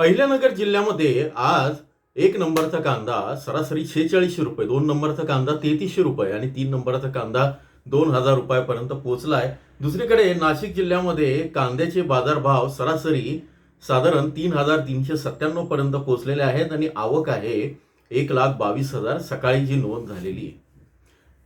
अहिल्यानगर जिल्ह्यामध्ये आज एक नंबरचा कांदा सरासरी 46 रुपये, 2 नंबरचा कांदा 3300 रुपये आणि 3 नंबरचा कांदा 2000 रुपयापर्यंत पोहोचलाय. दुसरीकडे नाशिक जिल्ह्यामध्ये कांद्याचे बाजारभाव सरासरी साधारण 3397 पर्यंत पोहोचलेले आहेत आणि आवक आहे 1,22,000 सकाळी जी नोंद झालेली आहे.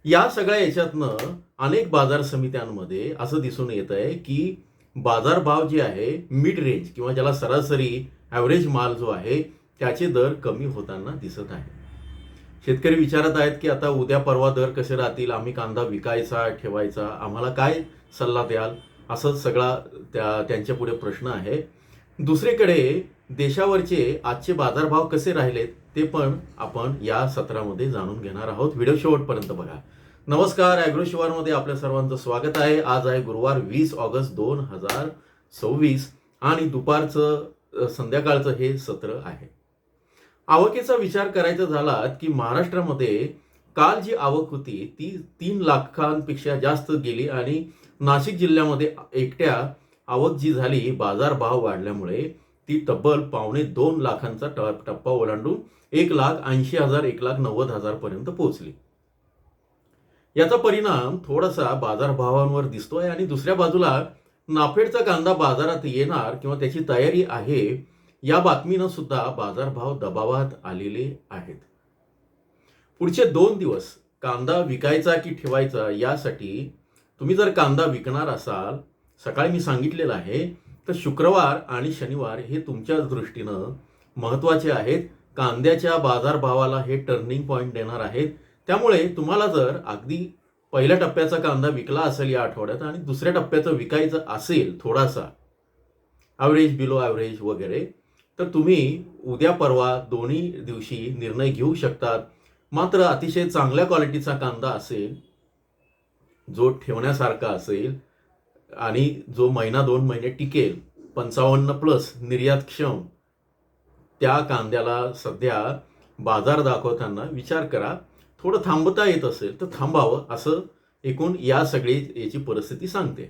या सगळ्या याच्यातनं अनेक बाजार समित्यांमध्ये असं दिसून येत आहे की बाजारभाव जे आहे मिड रेंज किंवा ज्याला सरासरी ॲव्हरेज माल जो आहे त्याचे दर कमी होताना दिसत आहे. शेतकरी विचारत आहेत की आता उद्या परवा दर कसे राहतील, आम्ही कांदा विकायचा ठेवायचा, आम्हाला काय सल्ला द्याल, असं सगळा त्यांच्या पुढे प्रश्न आहे. दुसरीकडे देशावरचे आजचे बाजारभाव कसे राहिलेत ते पण आपण या सत्रामध्ये जाणून घेणार आहोत. व्हिडिओ शेवटपर्यंत बघा. नमस्कार, ॲग्रो शिवारमध्ये आपल्या सर्वांचं स्वागत आहे. आज आहे गुरुवार 20 ऑगस्ट 2026 आणि दुपारचं संध्याकाळचं हे सत्र आहे. आवकेचा विचार करायचा झाला की महाराष्ट्रामध्ये काल जी आवक होती ती 3 लाखांपेक्षा जास्त गेली आणि नाशिक जिल्ह्यामध्ये एकट्या आवक जी झाली बाजारभाव वाढल्यामुळे ती तब्बल 2.25 लाखांचा टप्पा ओलांडून 1,80,000 1,90,000 पर्यंत पोहोचली. याचा परिणाम थोडासा बाजारभावांवर दिसतोय आणि दुसऱ्या बाजूला नाफेडचा कांदा बाजारात येणार किंवा त्याची तयारी आहे या बातमीनं सुद्धा बाजारभाव दबावात आलेले आहेत. पुढचे 2 दिवस कांदा विकायचा की ठेवायचा यासाठी तुम्ही जर कांदा विकणार असाल, सकाळी मी सांगितलेलं आहे, तर शुक्रवार आणि शनिवार हे तुमच्या दृष्टीनं महत्त्वाचे आहेत. कांद्याच्या बाजारभावाला हे टर्निंग पॉईंट देणार आहेत. त्यामुळे तुम्हाला जर अगदी पहिल्या टप्प्याचा कांदा विकला असेल या आठवड्यात आणि दुसऱ्या टप्प्याचं विकायचं असेल थोडासा ॲव्हरेज बिलो ॲव्हरेज वगैरे, तर तुम्ही उद्या परवा दोन्ही दिवशी निर्णय घेऊ शकतात. मात्र अतिशय चांगल्या क्वालिटीचा कांदा असेल, जो ठेवण्यासारखा असेल आणि जो 1-2 महिने टिकेल, 55+ निर्यातक्षम, त्या कांद्याला सध्या बाजार दाखवताना विचार करा. थोडं थांबता येत असेल तर थांबावं, असं एकूण या सगळी याची परिस्थिती सांगते.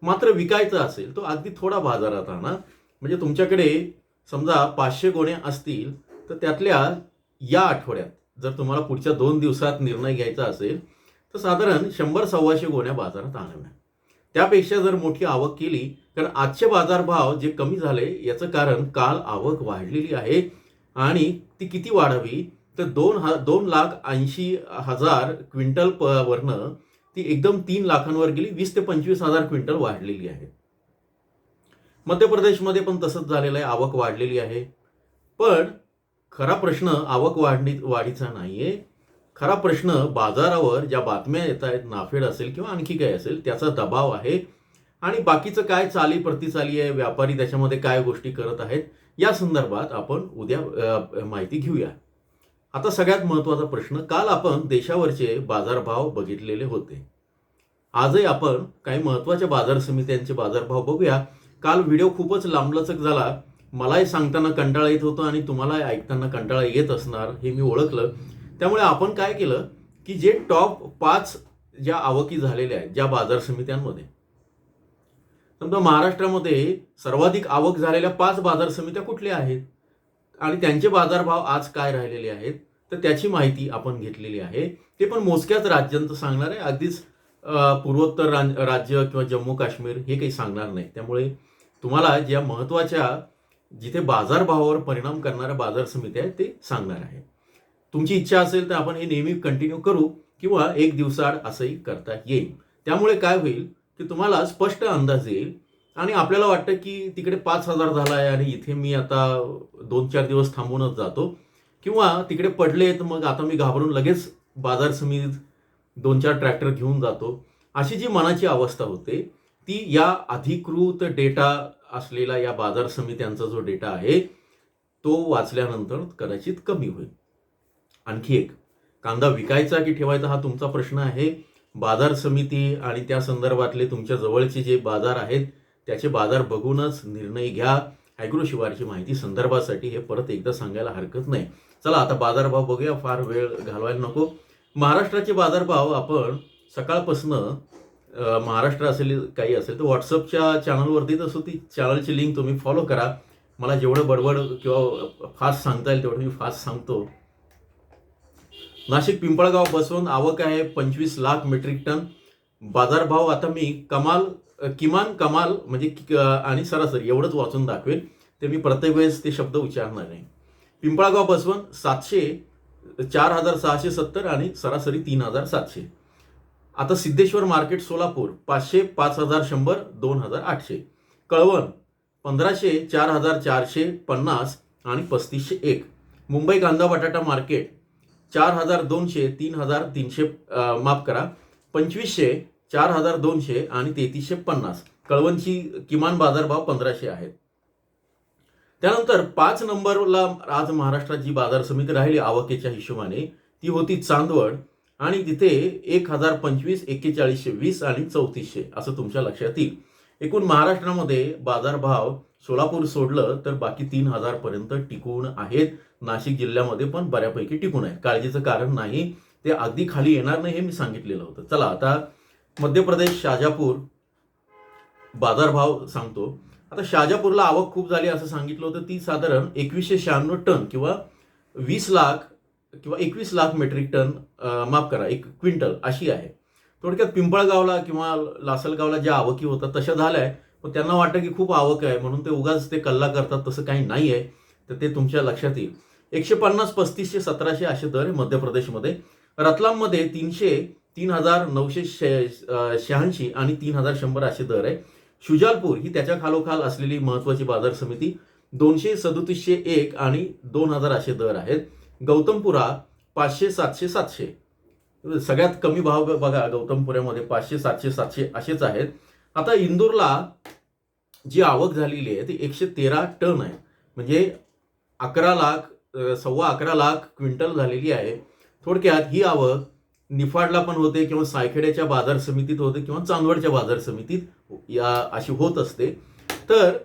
मात्र विकायचं असेल तो अगदी थोडा बाजारात आणा. म्हणजे तुमच्याकडे समजा 500 गोण्या असतील तर त्यातल्या या आठवड्यात जर तुम्हाला पुढच्या 2 दिवसात निर्णय घ्यायचा असेल तर साधारण 100-125 गोण्या बाजारात आणाव्या. त्यापेक्षा जर मोठी आवक केली, कारण आजचे बाजारभाव जे कमी झाले याचं कारण काल आवक वाढलेली आहे आणि ती किती वाढावी तर 2,80,000 क्विंटल वरनं ती एकदम 3 लाखांवर गेली, 20 ते 25,000 क्विंटल वाढलेली आहे. मध्य प्रदेशमध्ये पण तसंच झालेलं आहे, आवक वाढलेली आहे. पण खरा प्रश्न आवक वाढीचा नाहीये. खरा प्रश्न बाजारावर ज्या बातम्या येत आहेत, नाफेड असेल किंवा आणखी काय असेल, त्याचा दबाव आहे आणि बाकीचं काय चाली प्रतिचाली आहे, व्यापारी त्याच्यामध्ये काय गोष्टी करत आहेत, या संदर्भात आपण उद्या माहिती घेऊया. आता सगळ्यात महत्त्वाचा प्रश्न, काल आपण देशावरचे बाजारभाव बघितलेले होते. आजही आपण काही महत्त्वाच्या बाजार समित्यांचे बाजारभाव बघूया. काल व्हिडिओ खूपच लांबलचक झाला, मलाही सांगताना कंटाळा येत होता आणि तुम्हाला ऐकताना कंटाळा येत असणार हे मी ओळखलं. त्यामुळे आपण काय केलं की जे टॉप 5 ज्या आवकी झालेल्या आहेत ज्या बाजार समित्यांमध्ये, समजा महाराष्ट्रामध्ये सर्वाधिक आवक झालेल्या 5 बाजार समित्या कुठल्या आहेत आणि त्यांचे बाजारभाव आज काय राहिलेले आहेत, तर त्याची माहिती आपण घेतलेली आहे. ते पण मोजक्याच राज्यांचं सांगणार आहे, अगदीच पूर्वोत्तर राज्य किंवा जम्मू काश्मीर हे काही सांगणार नाही. त्यामुळे तुम्हाला ज्या महत्त्वाच्या जिथे बाजारभावावर परिणाम करणाऱ्या बाजार समित्या आहेत ते सांगणार आहे. तुमची इच्छा असेल तर आपण हे नेहमी कंटिन्यू करू किंवा एक दिवसाआड असंही करता येईल. त्यामुळे काय होईल की तुम्हाला स्पष्ट अंदाज येईल आणि आपल्याला वाटतं की तिकडे 5,000 झाला आहे आणि इथे मी आता 2-4 दिवस थांबूनच जातो किंवा तिकडे पडले तर मग आता मी घाबरून लगेच बाजार समितीत 2-4 ट्रॅक्टर घेऊन जातो. अशी जी मनाची अवस्था होते ती या अधिकृत डेटा असलेला या बाजार समित्यांचा जो डेटा आहे तो वाचल्यानंतर कदाचित कमी होईल. आणखी एक, कांदा विकायचा की ठेवायचा हा तुमचा प्रश्न आहे. बाजार समिती आणि त्या संदर्भातले तुमच्या जवळचे जे बाजार आहेत त्याचे बाजार बघूनच निर्णय घ्या. ॲग्रो शिवारची माहिती संदर्भासाठी हे परत एकदा सांगायला हरकत नाही. चला आता बाजारभाव बघूया, फार वेळ घालवायला नको. महाराष्ट्राचे बाजारभाव आपण सकाळपासनं महाराष्ट्र असेल काही असेल तर व्हॉट्सअपच्या चॅनलवरती, तसं ती चॅनलची लिंक तुम्ही फॉलो करा. मला जेवढं बडबड किंवा फास्ट सांगता येईल तेवढं मी फास्ट सांगतो. नाशिक पिंपळगाव बसवून आवक आहे 25 लाख मेट्रिक टन. बाजारभाव आता मी किमान कमाल म्हणजे आणि सरासरी एवढंच वाचून दाखवेल, ते मी प्रत्येक वेळेस ते शब्द उच्चारणार नाही. पिंपळगाव बसवून 4,670 आणि सरासरी 3,700. आता सिद्धेश्वर मार्केट सोलापूर 500, 5,100, 2,800. कळवण 1,500, 4,450 आणि 3,501. मुंबई कांदा बटाटा मार्केट 4,200, 3,300 माफ करा 2,500, 4,200 आणि 3,350. कळवणची किमान बाजारभाव 1,500 आहेत. त्यानंतर 5 नंबरला आज महाराष्ट्रात जी बाजार समिती राहिली आवकेच्या हिशोबाने ती होती चांदवड आणि तिथे 1,025, 4,120 आणि 3,400 असं तुमच्या लक्षात येईल. एकूण महाराष्ट्रामध्ये बाजारभाव सोलापूर सोडलं तर बाकी 3,000 पर्यंत टिकून आहेत. नाशिक जिल्ह्यामध्ये पण बऱ्यापैकी टिकून आहेत. काळजीचं कारण नाही, ते अगदी खाली येणार नाही हे मी सांगितलेलं होतं. चला आता मध्य प्रदेश शाजापूर बाजारभाव सांगतो. आता शाजापूरला आवक खूप झाली असं सांगितलं होतं. ती साधारण 2,196 टन किंवा 20 लाख किंवा 21 लाख मेट्रिक टन माफ करा 1 क्विंटल अशी आहे. थोडक्यात पिंपळगावला किंवा लासलगावला ज्या आवकी होतात तशा झाल्या, पण त्यांना वाटतं की खूप आवक आहे म्हणून ते उगाच ते कल्ला करतात, तसं काही नाही आहे. तर ते तुमच्या लक्षात येईल. 150, 3,500, 1,700 असे दर आहे मध्य प्रदेशमध्ये. रतलाममध्ये 300, 3,986 आणि 3,100 असे दर आहे. शुजालपूर ही त्याच्या खालोखाल असलेली महत्वाची बाजार समिती 200, 3,701 आणि 2,000 असे दर आहेत. गौतमपुरा 500, 700, 700. सगळ्यात कमी भाव बघा गौतमपुऱ्यामध्ये 500, 700, 700 असेच आहेत. आता इंदूरला जी आवक झालेली आहे ती 113 टन आहे, म्हणजे 11 लाख 11.25 लाख क्विंटल झालेली आहे. थोडक्यात ही आवक निफाडला पण होते किंवा सायखेड्याच्या बाजार समितीत होते किंवा चांदवडच्या बाजार समितीत या अशी होत असते. तर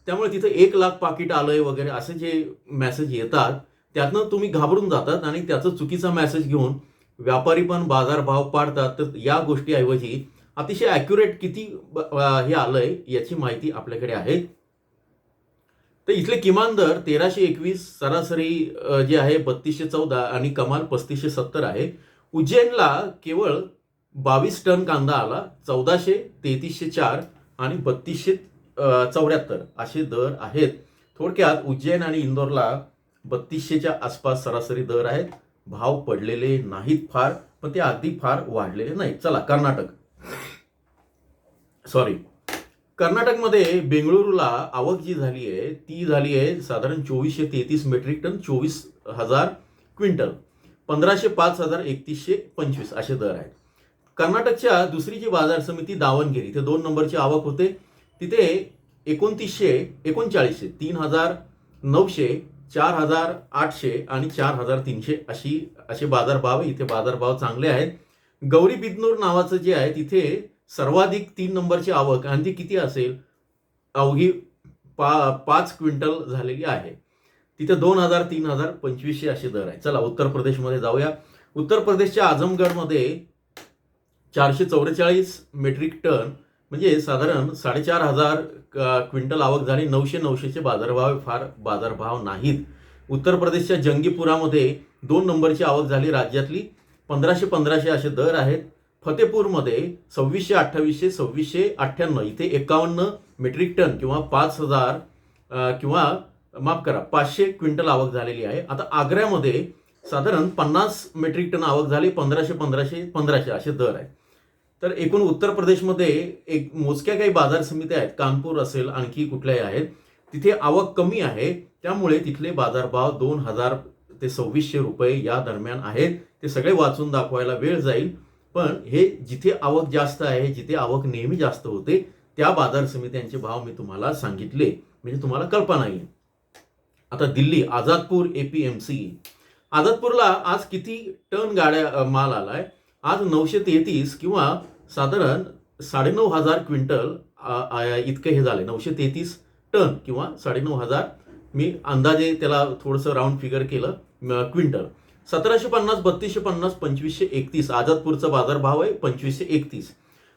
त्यामुळे तिथे 1 लाख पाकिट आलंय वगैरे असे जे मेसेज येतात त्यातनं तुम्ही घाबरून जातात आणि त्याचं चुकीचा मेसेज घेऊन व्यापारी पण बाजारभाव पाडतात. तर या गोष्टीऐवजी अतिशय ॲक्युरेट किती हे आलंय याची माहिती आपल्याकडे आहे. तर इथले किमान दर 1,321, सरासरी जे आहे 3,214 आणि कमाल 3,570 आहे. उज्जैनला केवळ 22 टन कांदा आला, 1,400, 3,304 आणि 3,274 असे दर आहेत. थोडक्यात उज्जैन आणि इंदोरला 3,200च्या आसपास सरासरी दर आहेत. भाव पडलेले नाहीत फार, पण ते अगदी फार वाढलेले नाहीत. चला कर्नाटकमध्ये बेंगळुरूला आवक जी झाली आहे ती झाली आहे साधारण 2,433 मेट्रिक टन, 24,000 क्विंटल. 1,500, 5,000, 3,125 असे दर आहेत. कर्नाटकच्या दुसरी जी बाजार समिती दावणगिरी इथे 2 नंबरची आवक होते. तिथे 2,900, 3900, 3,900, 4,800 आणि 4,300 असे बाजारभाव. इथे बाजारभाव चांगले आहेत. गौरी बिदनूर नावाचं जे आहे तिथे सर्वाधिक 3 नंबरची आवक आणि ती किती असेल, अवघी 5 क्विंटल झालेली आहे. तिथे 2,000, 3,000, 2,500 असे दर आहे. चला उत्तर प्रदेशमध्ये जाऊया. उत्तर प्रदेशच्या आझमगडमध्ये 444 मेट्रिक टन म्हणजे साधारण 4,500 क्विंटल आवक झाली. 900चे बाजारभाव, फार बाजारभाव नाहीत. उत्तर प्रदेशच्या जंगीपुरामध्ये 2 नंबरची आवक झाली राज्यातली. 1,500 असे दर आहेत. फतेपूरमध्ये 2,628, 2,698 इथे 51 मेट्रिक टन किंवा 5,000 किंवा माफ करा 500 क्विंटल आवक झालेली आहे. आता आग्र्यामध्ये साधारण 50 मेट्रिक टन आवक झाली. 1,500 असे दर आहेत. तर एकूण उत्तर प्रदेशमध्ये एक मोजक्या काही बाजार समित्या आहेत, कानपूर असेल आणखी कुठल्याही आहेत, तिथे आवक कमी आहे. त्यामुळे तिथले बाजारभाव 2,000 ते 2,600 रुपये या दरम्यान आहेत. ते सगळे वाचून दाखवायला वेळ जाईल, पण हे जिथे आवक जास्त आहे, जिथे आवक नेहमी जास्त होते त्या बाजार समित्यांचे भाव मी तुम्हाला सांगितले, म्हणजे तुम्हाला कल्पना येईल. आता दिल्ली आझादपूर APMC. आझादपूरला आज किती टन गाड्या माल आलाय? आज 933 किंवा साधारण 9,500 क्विंटल इतकं हे झालंय. 933 टन किंवा 9,500, मी अंदाजे त्याला थोडंसं राऊंड फिगर केलं, क्विंटल. 1,750, 3,250, 2,531 आझादपूरचा बाजारभाव आहे. 2,531.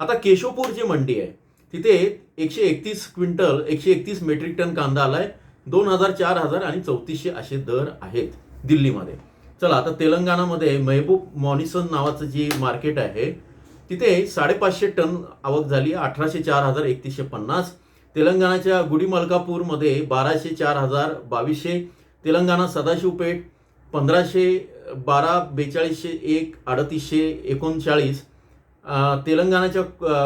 आता केशवपूर जी मंडी आहे तिथे 131 क्विंटल 131 मेट्रिक टन कांदा आलाय. 2000, 4000 आणि 3400 असे दर आहेत दिल्लीमध्ये. चला आता तेलंगणामध्ये महबूब मॉन्सून नावाचं जे मार्केट आहे तिथे 550 टन आवक झाली, 1800, 4000, 3150. तेलंगणाच्या गुडी मलकापूरमध्ये 1200, 4000, 2200. तेलंगणा सदाशिवपेठ 1500, 12, 4200, 1, 3800, 39. तेलंगणाच्या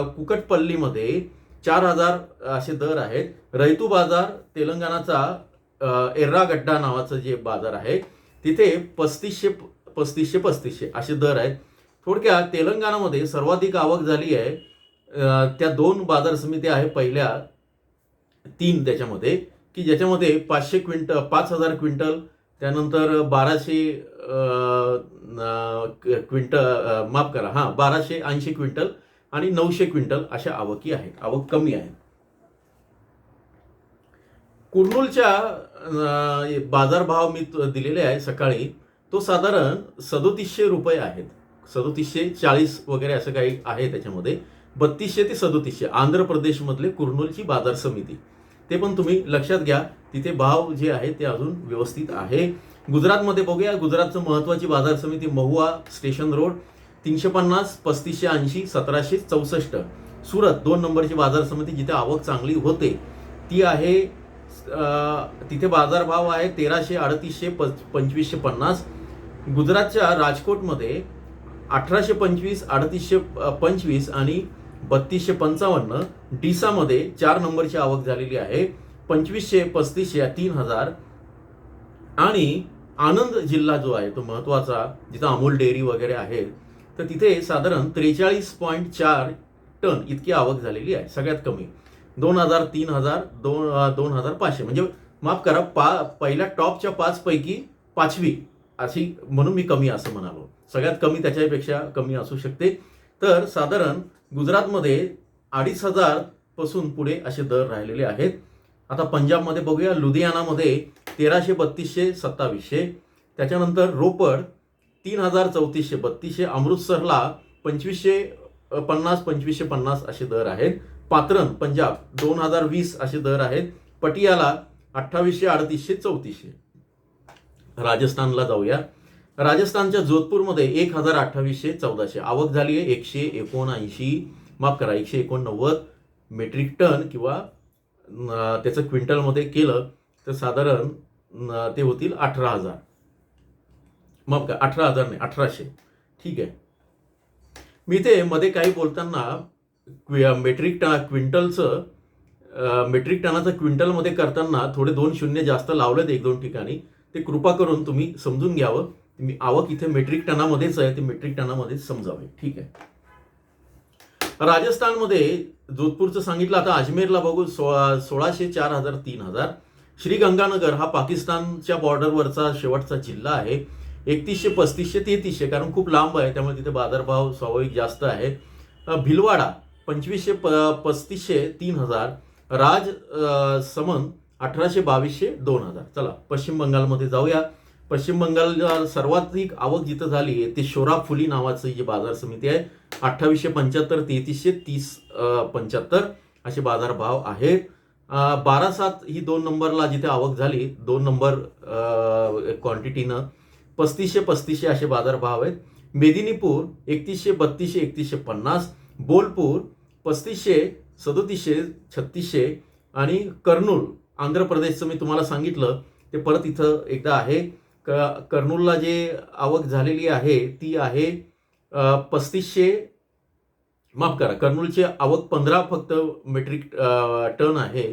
कुकटपल्लीमध्ये 4000 असे दर आहेत. रैतू बाजार तेलंगणाचा एर्रागड्डा नावाचं जे बाजार आहे तिथे 3500 असे दर आहेत. थोडक्यात तेलंगणामध्ये सर्वाधिक आवक झाली आहे त्या 2 बाजार समिती आहे पहिल्या 3 त्याच्यामध्ये, की ज्याच्यामध्ये 5000 क्विंटल, त्यानंतर 1200 क्विंटल, माफ करा, 1280 क्विंटल आणि 900 क्विंटल अशा आवकी आहेत. आवक कमी आहे. कुर्नूलच्या बाजारभाव मी दिलेले आहे सकाळी, तो साधारण 3700 रुपये आहेत. 3740 वगैरे असं काही आहे त्याच्यामध्ये. 3200 ते 3700 आंध्र प्रदेशमधले कुर्नूलची बाजार समिती, ते पण तुम्ही लक्षात घ्या. तिथे भाव जे आहे ते अजून व्यवस्थित आहे. गुजरातमध्ये बघूया. गुजरातचं महत्त्वाची बाजार समिती महुआ स्टेशन रोड 350, 3580, 1764. सुरत 2 नंबरची बाजार समिती जिथे आवक चांगली होते ती आहे. तिथे बाजारभाव आहे 1300, 3800, 2550. गुजरातच्या राजकोटमध्ये 1825, 3825 आणि 3255. डिसामध्ये 4 नंबरची आवक झालेली आहे 2500, 3500, 3000. आणि आनंद जिल्हा जो आहे तो महत्वाचा, जिथं अमूल डेअरी वगैरे आहे, तर तिथे साधारण 43.4 टन इतकी आवक झालेली आहे. सगळ्यात कमी 2000, 3000, 2500, म्हणजे माफ करा, पहिल्या टॉपच्या 5 पैकी 5वी अशी, म्हणून मी कमी असं म्हणालो. सगळ्यात कमी त्याच्यापेक्षा कमी असू शकते. तर साधारण गुजरातमध्ये 2500 पासून पुढे असे दर राहिलेले आहेत. आता पंजाबमध्ये बघूया. लुधियानामध्ये 1300, 3200, 2700. त्याच्यानंतर रोपड 3000, 3400, 3200. अमृतसरला 2550, 2550 असे दर आहेत. पात्रन पंजाब 2020 असे दर आहेत. पटियाला 2800, 3800, 3400. राजस्थानला जाऊया. राजस्थानच्या जोधपूरमध्ये 1000, 2800, 1400 आवक झाली आहे. 179, माफ करा, 189 मेट्रिक टन, किंवा त्याचं क्विंटलमध्ये केलं तर साधारण ते होतील 18000, माफ करा, 18000 नाही, 1800. ठीक आहे. मी ते मध्ये काही बोलताना मेट्रिक टनाचं क्विंटलमध्ये करताना थोडे 2 शून्य जास्त लावलेत 1-2 ठिकाणी. ते कृपा करून तुम्ही समजून घ्यावं. मी आवक इथे मेट्रिक टनामध्येच आहे, ते मेट्रिक टनामध्येच समजावे. ठीक आहे. राजस्थानमध्ये जोधपूरचं सांगितलं. आता अजमेरला बघू. 1600, 4000, 3000. श्रीगंगानगर हा पाकिस्तानच्या बॉर्डरवरचा शेवटचा जिल्हा आहे. 3100, 3500, 3300, कारण खूप लांब आहे त्यामुळे तिथे बाजारभाव स्वाभाविक जास्त आहे. भिलवाडा 2500, 3500, 3000. राजसमंद 1800, 2200, 2000. चला पश्चिम बंगालमध्ये जाऊया. पश्चिम बंगाल सर्वाधिक आवक जिथं झाली आहे ते शोराफुली नावाचं जी बाजार समिती आहे. 2875, 3300, 3075 असे बाजारभाव आहेत. बारासात ही 2 नंबरला जिथे आवक झाली, 2 नंबर क्वांटिटीनं 3500 असे बाजारभाव आहेत. मेदिनीपूर 3100, 3200, 3150. बोलपूर 3500, 3700, 3600. आणि कर्नूल आंध्र प्रदेशचं मी तुम्हाला सांगितलं ते परत इथं एकदा आहे. कर्नूलला जे आवक झालेली आहे ती आहे 3500, माफ करा, कर्नूलची आवक 15 फक्त मेट्रिक टन आहे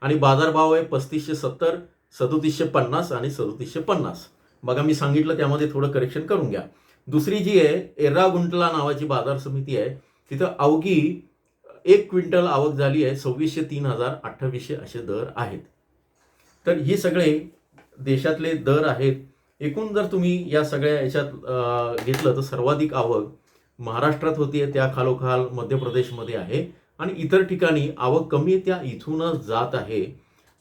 आणि बाजारभाव आहे 3570, 3750 आणि 3750. बघा मी सांगितलं त्यामध्ये थोडं करेक्शन करून घ्या. दुसरी जी आहे एर्रागुंटला नावाची बाजार समिती आहे, तिथं अवघी 1 क्विंटल आवक झाली आहे. 2600, 3000, 2800 असे दर आहेत. तर हे सगळे देशातले दर आहेत. एकूण जर तुम्ही या सगळ्या याच्यात घेतलं तर सर्वाधिक आवक महाराष्ट्रात होतीये, त्या खालोखाल मध्य प्रदेशमध्ये आहे आणि इतर ठिकाणी आवक कमी आहे, त्या इथूनच जात आहे.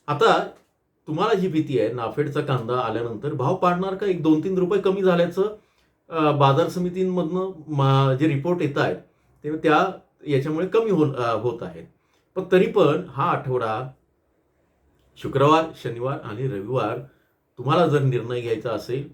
आता तुम्हाला जी भीती आहे नाफेडचा कांदा आल्यानंतर भाव पाडणार का, 1-2-3 रुपये कमी झाल्याचं बाजार समितींमधनं जे रिपोर्ट येत आहेत ते त्या याच्यामुळे कमी होत आहेत. पण तरी पण हा आठवडा शुक्रवार, शनिवार आणि रविवार तुम्हाला जर निर्णय घ्यायचा असेल,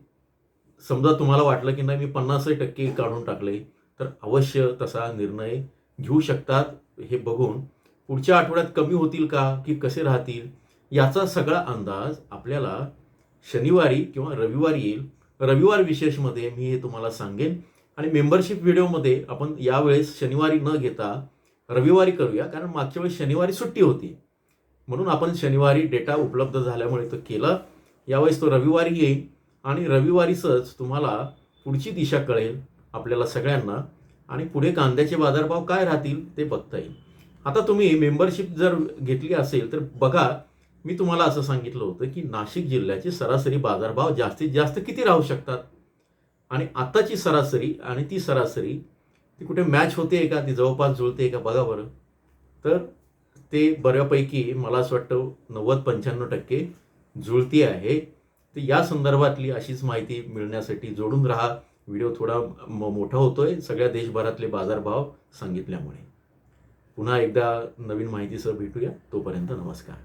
समजा तुम्हाला वाटलं की नाही मी 50% काढून टाकले, तर अवश्य तसा निर्णय घेऊ शकतात. हे बघून पुढच्या आठवड्यात कमी होतील का की कसे राहतील याचा सगळा अंदाज आपल्याला शनिवारी किंवा रविवारी येईल. रविवार विशेषमध्ये मी हे तुम्हाला सांगेन आणि मेंबरशिप व्हिडिओमध्ये आपण यावेळेस शनिवारी न घेता रविवारी करूया, कारण मागच्या वेळेस शनिवारी सुट्टी होती. म्हणून आपण शनिवारी डेटा उपलब्ध झाल्यामुळे तो केला. यावेळेस तो रविवारी येईल आणि रविवारीच तुम्हाला पुढची दिशा कळेल आपल्याला सगळ्यांना आणि पुढे कांद्याचे बाजारभाव काय राहतील ते बघता येईल. आता तुम्ही मेंबरशिप जर घेतली असेल तर बघा, मी तुम्हाला असं सांगितलं होतं की नाशिक जिल्ह्याचे सरासरी बाजारभाव जास्तीत जास्त किती राहू शकतात आणि आताची सरासरी आणि ती सरासरी ती कुठे मॅच होते का, ती जवळपास जुळते का बघा बरं. तर ते बऱ्यापैकी मला असं वाटतं 90-95% जुळती आहे. तर या संदर्भातली अशीच माहिती मिळण्यासाठी जोडून राहा. व्हिडिओ थोडा मोठा होतोय सगळ्या देशभरातले बाजारभाव सांगितल्यामुळे. पुन्हा एकदा नवीन माहितीसह भेटूया. तोपर्यंत नमस्कार.